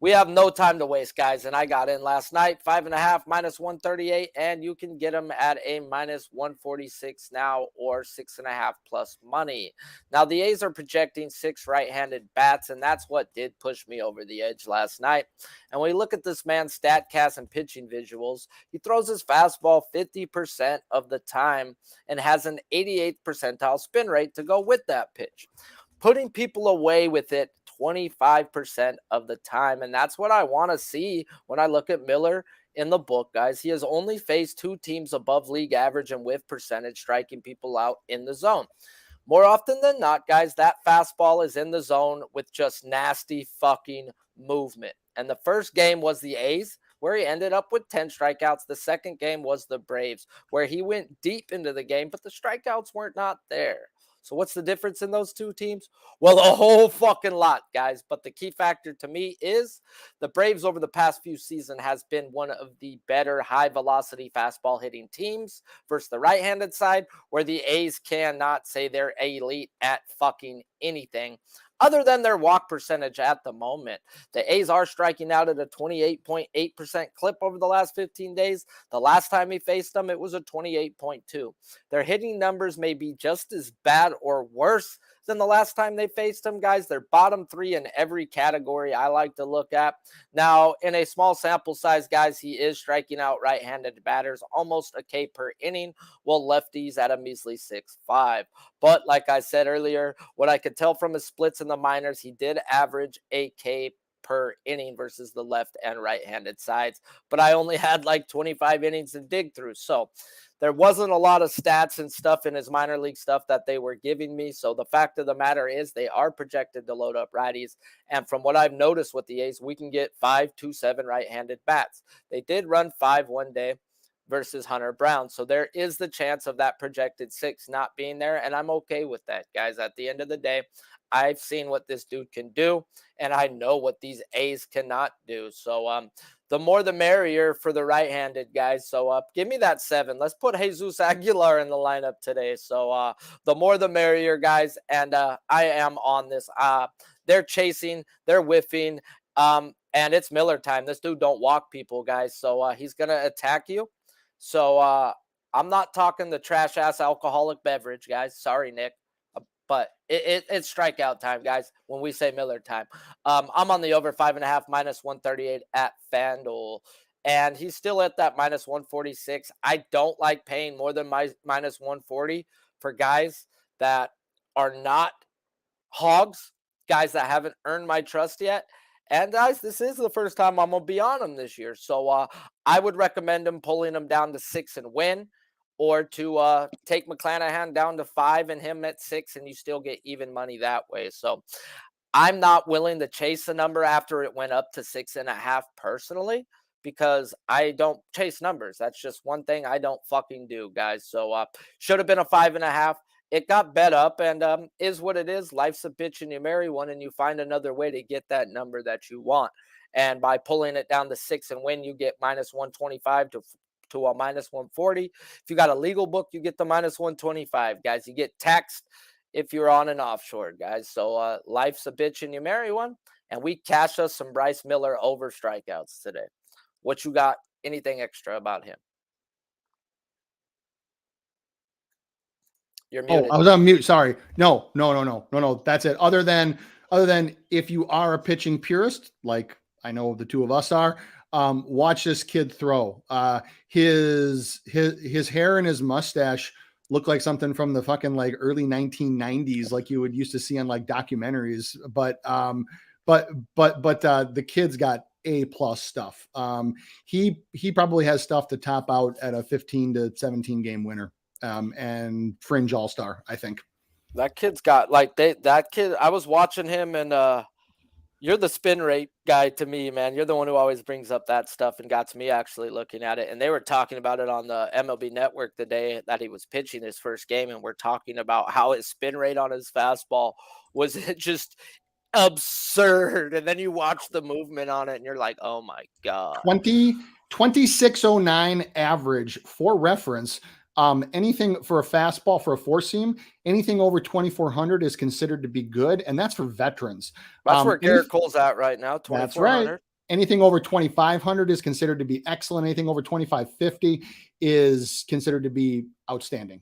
We have no time to waste, guys, and I got in last night, 5.5 minus 138, and you can get them at a minus 146 now, or 6.5 plus money. Now, the A's are projecting 6 right-handed bats, and that's what did push me over the edge last night. And when we look at this man's StatCast and pitching visuals, he throws his fastball 50% of the time and has an 88th percentile spin rate to go with that pitch, putting people away with it 25% of the time. And that's what I want to see when I look at Miller in the book, guys. He has only faced 2 teams above league average and whiff percentage, striking people out in the zone. More often than not, guys, that fastball is in the zone with just nasty fucking movement. And the first game was the A's, where he ended up with 10 strikeouts. The second game was the Braves, where he went deep into the game, but the strikeouts weren't not there. So what's the difference in those 2 teams? Well, a whole fucking lot, guys. But the key factor to me is the Braves over the past few seasons has been one of the better high-velocity fastball hitting teams versus the right-handed side, where the A's cannot say they're elite at fucking anything other than their walk percentage at the moment. The A's are striking out at a 28.8% clip over the last 15 days. The last time he faced them, it was a 28.2. Their hitting numbers may be just as bad or worse than the last time they faced him, guys. They're bottom 3 in every category I like to look at. Now, in a small sample size, guys, he is striking out right-handed batters almost a K per inning, while lefties at a measly 6.5. But like I said earlier, what I could tell from his splits in the minors, he did average a K per inning versus the left and right-handed sides. But I only had like 25 innings to dig through. So there wasn't a lot of stats and stuff in his minor league stuff that they were giving me. So the fact of the matter is they are projected to load up righties. And from what I've noticed with the A's, we can get 5-7 right-handed bats. They did run 5 one day versus Hunter Brown. So there is the chance of that projected 6 not being there. And I'm okay with that, guys. At the end of the day, I've seen what this dude can do, and I know what these A's cannot do. So the more the merrier for the right-handed guys. So give me that 7. Let's put Jesus Aguilar in the lineup today. So the more the merrier, guys. And I am on this. They're chasing, they're whiffing. and it's Miller time. This dude don't walk people, guys. So he's going to attack you. So I'm not talking the trash ass alcoholic beverage, guys. Sorry, Nick. But it's strikeout time, guys, when we say Miller time. I'm on the over 5.5 minus 138 at FanDuel. And he's still at that minus 146. I don't like paying more than minus 140 for guys that are not hogs, guys that haven't earned my trust yet. And guys, this is the first time I'm going to be on him this year. So I would recommend him pulling him down to 6 and win, or to take McClanahan down to 5 and him at 6, and you still get even money that way. So I'm not willing to chase the number after it went up to 6.5 personally, because I don't chase numbers. That's just one thing I don't fucking do, guys. So should have been a 5.5. It got bet up, and is what it is. Life's a bitch and you marry one, and you find another way to get that number that you want. And by pulling it down to 6 and win, you get minus 125 to a minus 140. If you got a legal book, you get the minus 125, guys. You get taxed if you're on an offshore, guys. So life's a bitch and you marry one. And we cashed us some Bryce Miller over strikeouts today. What you got? Anything extra about him? You're muted. Oh, I was on mute. Sorry. No. That's it. Other than if you are a pitching purist, like I know the two of us are, watch this kid throw. His hair and his mustache look like something from the fucking like early 1990s, like you would used to see on like documentaries. But the kid's got A+ stuff. He probably has stuff to top out at a 15 to 17 game winner. And fringe all-star, I think. That kid's got like that kid. I was watching him, and you're the spin rate guy to me, man. You're the one who always brings up that stuff and got to me actually looking at it. And they were talking about it on the MLB network the day that he was pitching his first game. And we're talking about how his spin rate on his fastball was just absurd. And then you watch the movement on it and you're like, oh my God. 2609 average for reference. Anything for a fastball, for a four seam, anything over 2,400 is considered to be good. And that's for veterans. That's where Garrett Cole's at right now. 2,400. That's right. Anything over 2,500 is considered to be excellent. Anything over 2,550 is considered to be outstanding.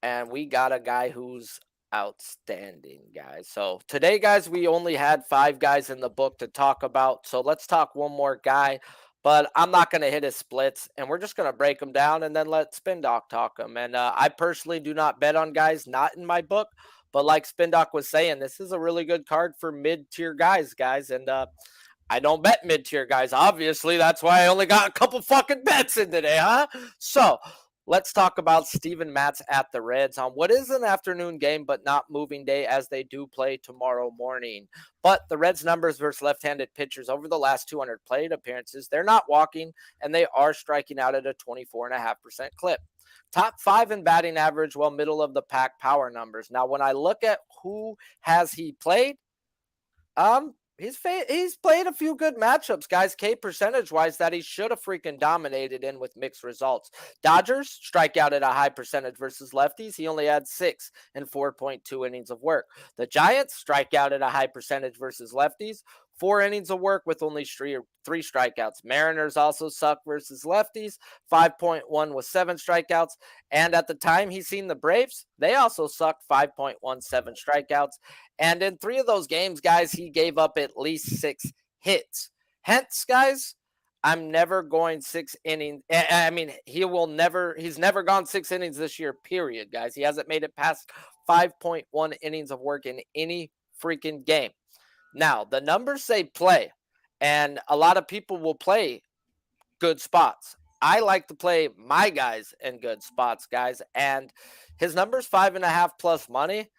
And we got a guy who's outstanding, guys. So today, guys, we only had 5 guys in the book to talk about. So let's talk one more guy. But I'm not going to hit his splits, and we're just going to break them down and then let Spin Doc talk them. And I personally do not bet on guys not in my book. But like Spin Doc was saying, this is a really good card for mid-tier guys. And I don't bet mid-tier guys, obviously. That's why I only got a couple fucking bets in today, huh? So let's talk about Steven Matz at the Reds on what is an afternoon game, but not moving day, as they do play tomorrow morning. But the Reds' numbers versus left-handed pitchers over the last 200 plate appearances, they're not walking, and they are striking out at a 24.5% clip. Top 5 in batting average, well, middle of the pack power numbers. Now, when I look at who has he played, he's played a few good matchups, guys, K percentage-wise, that he should have freaking dominated in with mixed results. Dodgers strike out at a high percentage versus lefties. He only had 6 in 4.2 innings of work. The Giants strike out at a high percentage versus lefties. 4 innings of work with only 3 strikeouts. Mariners also suck versus lefties. 5.1 with 7 strikeouts. And at the time he's seen the Braves, they also suck. 5.17 strikeouts. And in 3 of those games, guys, he gave up at least 6 hits. Hence, guys, I'm never going 6 innings. I mean, he's never gone 6 innings this year, period, guys. He hasn't made it past 5.1 innings of work in any freaking game. Now, the numbers say play, and a lot of people will play good spots. I like to play my guys in good spots, guys, and his number's 5.5 plus money,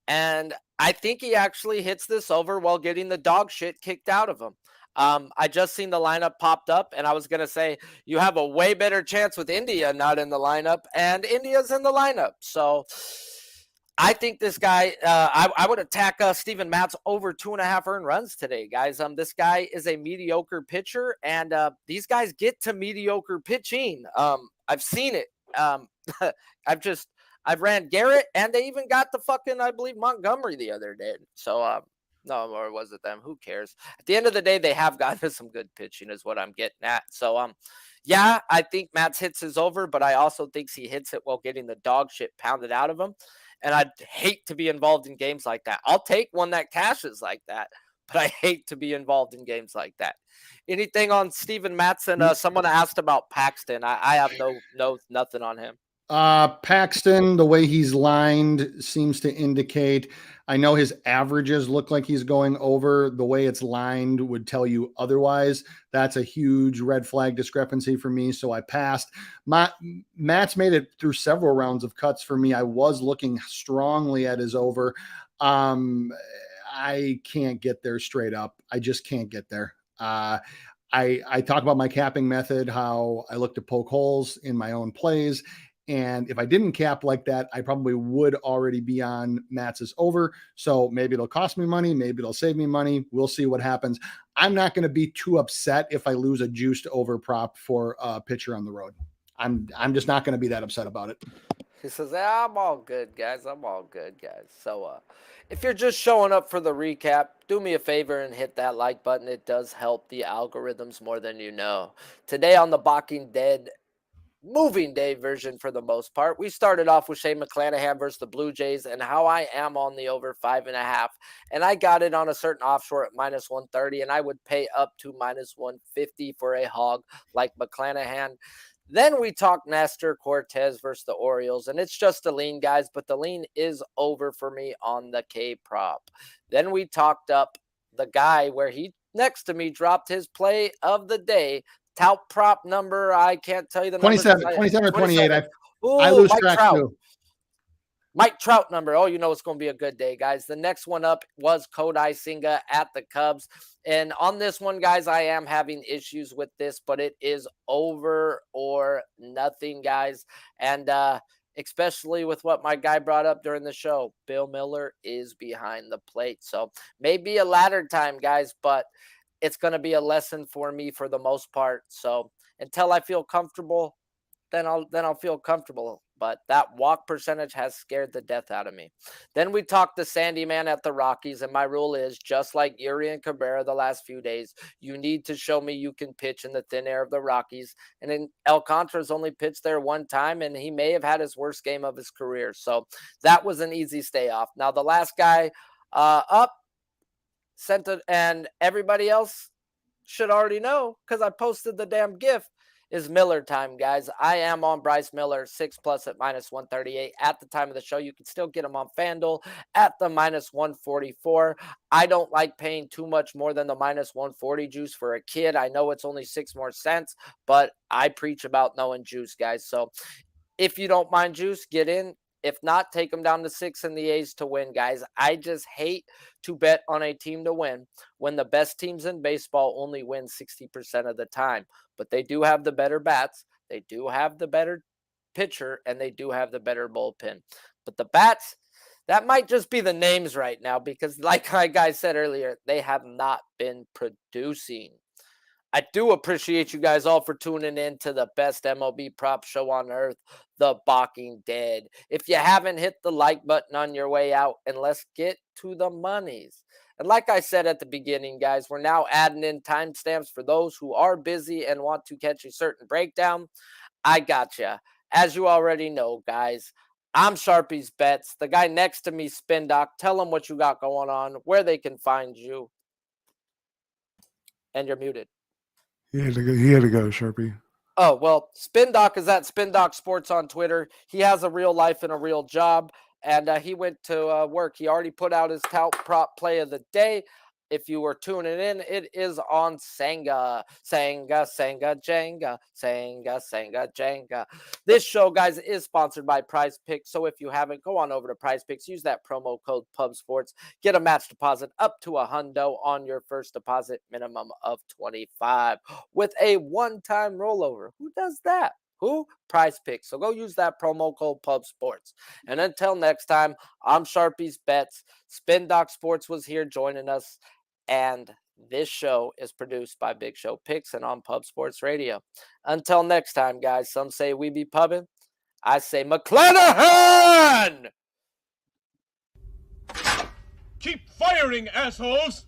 and I think he actually hits this over while getting the dog shit kicked out of him. I just seen the lineup popped up, and I was going to say you have a way better chance with India not in the lineup, and India's in the lineup, so I think this guy, I would attack Steven Matz over 2.5 earned runs today, guys. This guy is a mediocre pitcher, and these guys get to mediocre pitching. I've seen it. I've ran Garrett, and they even got the fucking, I believe, Montgomery the other day. So No, or was it them? Who cares? At the end of the day, they have gotten some good pitching, is what I'm getting at. So, yeah, I think Matt's hits is over, but I also think he hits it while getting the dog shit pounded out of him. And I'd hate to be involved in games like that. I'll take one that cashes like that, but I hate to be involved in games like that. Anything on Steven Matson? Someone asked about Paxton. I have nothing on him. Paxton, the way he's lined seems to indicate, I know his averages look like he's going over. The way it's lined would tell you otherwise. That's a huge red flag discrepancy for me. So I passed. Matt's made it through several rounds of cuts for me. I was looking strongly at his over. I can't get there straight up. I just can't get there. I talk about my capping method, how I look to poke holes in my own plays. And if I didn't cap like that, I probably would already be on Matt's over. So maybe it'll cost me money. Maybe it'll save me money. We'll see what happens. I'm not going to be too upset if I lose a juiced over prop for a pitcher on the road. I'm just not going to be that upset about it. He says, I'm all good, guys. I'm all good, guys. So if you're just showing up for the recap, do me a favor and hit that like button. It does help the algorithms more than you know. Today on the Balking Dead moving day version, for the most part, we started off with Shane McClanahan versus the Blue Jays and how I am on the over 5.5. And I got it on a certain offshore at minus 130, and I would pay up to minus 150 for a hog like McClanahan. Then we talked Nestor Cortez versus the Orioles, and it's just a lean, guys, but the lean is over for me on the K prop. Then we talked up the guy where he next to me dropped his play of the day. Tout prop number, I can't tell you the number. 27 or 28. Ooh, I lose Mike track Trout. too. Mike Trout number. Oh, you know it's going to be a good day, guys. The next one up was Kodai Senga at the Cubs. And on this one, guys, I am having issues with this, but it is over or nothing, guys. And especially with what my guy brought up during the show, Bill Miller is behind the plate. So maybe a ladder time, guys, but it's going to be a lesson for me for the most part. So until I feel comfortable, then I'll feel comfortable. But that walk percentage has scared the death out of me. Then we talked to Sandy Man at the Rockies, and my rule is, just like Yuri and Cabrera the last few days, you need to show me you can pitch in the thin air of the Rockies. And then Alcantara's only pitched there one time, and he may have had his worst game of his career. So that was an easy stay off. Now the last guy up, sent it, and everybody else should already know because I posted the damn GIF, is Miller time, guys. I am on Bryce Miller 6+ at minus 138 at the time of the show. You can still get him on FanDuel at the minus 144. I don't like paying too much more than the minus 140 juice for a kid. I know it's only 6 more cents, but I preach about knowing juice, guys. So if you don't mind juice, get in. If not, take them down to 6 in the A's to win, guys. I just hate to bet on a team to win when the best teams in baseball only win 60% of the time. But they do have the better bats, they do have the better pitcher, and they do have the better bullpen. But the bats, that might just be the names right now because, like my guy said earlier, they have not been producing. I do appreciate you guys all for tuning in to the best MLB prop show on earth, The Balking Dead. If you haven't, hit the like button on your way out, and let's get to the monies. And like I said at the beginning, guys, we're now adding in timestamps for those who are busy and want to catch a certain breakdown. I gotcha. As you already know, guys, I'm Sharpie's Bets. The guy next to me, Spin Doc. Tell them what you got going on, where they can find you. And you're muted. He had to go, Sharpie. Oh, well, Spin Doc is at Spin Doc Sports on Twitter. He has a real life and a real job, and he went to work. He already put out his tout prop play of the day. If you were tuning in, it is on Senga. Senga, Senga, Jenga. Senga, Senga, Jenga. This show, guys, is sponsored by PrizePicks. So if you haven't, go on over to PrizePicks. Use that promo code PubSports. Get a match deposit up to $100 on your first deposit, minimum of $25 with a one-time rollover. Who does that? Who? PrizePicks. So go use that promo code PubSports. And until next time, I'm Sharpie's Bets. Spin Doc Sports was here joining us. And this show is produced by Big Show Picks and on Pub Sports Radio. Until next time, guys, some say we be pubbing. I say McClanahan! Keep firing, assholes!